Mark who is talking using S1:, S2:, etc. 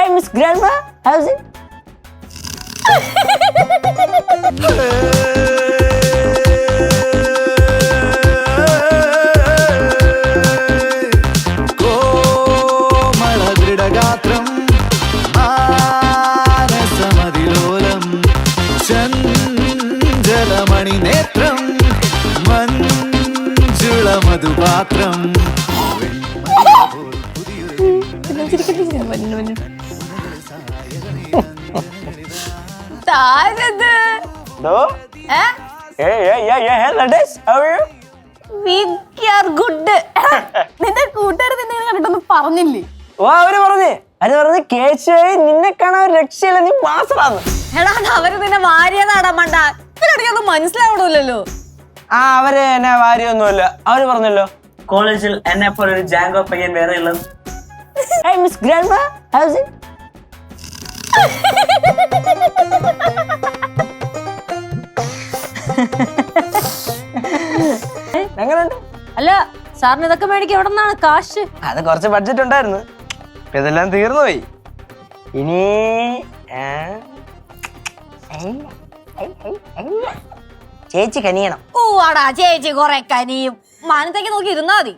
S1: Hey, Miss Grandma, how's it?
S2: കോമളദൃഢഗാത്രം മാനസമതിലോലം ചഞ്ചലമണിനേത്രം മഞ്ജുളമധുപാത്രം
S3: നിന്റെ കൂട്ടുകാർ നിന്നെ കണ്ടിട്ടൊന്നും പറഞ്ഞില്ലേ?
S1: ഓ അവര് പറഞ്ഞ് കേശവേ നിന്നെ കാണാൻ ഒരു രക്ഷയില്ല, നീ മാസറാന്ന്.
S3: എടാ അവര് നിന്നെ വാരിയതാടാ മണ്ട, ഇതിനിടയ്ക്കൊന്നും മനസ്സിലാവണല്ലോ.
S1: ആ അവര് എന്നെ വാരിയൊന്നുമല്ല, അവര് പറഞ്ഞല്ലോ കോളേജിൽ എന്നെ പോലെ ഒരു ജാങ്കോ പയ്യൻ വേറെ ഉള്ളത്. Hey, Miss Grandma, how's it? എങ്ങനെയുണ്ട്?
S3: അല്ല സാറിന് ഇതൊക്കെ മേടിക്കാൻ എവിടെ നിന്നാണ് കാശ്?
S1: അത് കുറച്ച് ബഡ്ജറ്റ് ഉണ്ടായിരുന്നു, ഇതെല്ലാം തീർന്നു പോയി. ഇനി ചേച്ചി കനിയണം.
S3: ഓ ആടാ ചേച്ചി കൊറേ കനിയും, മാനത്തേക്ക് നോക്കി ഇരുന്നാ മതി.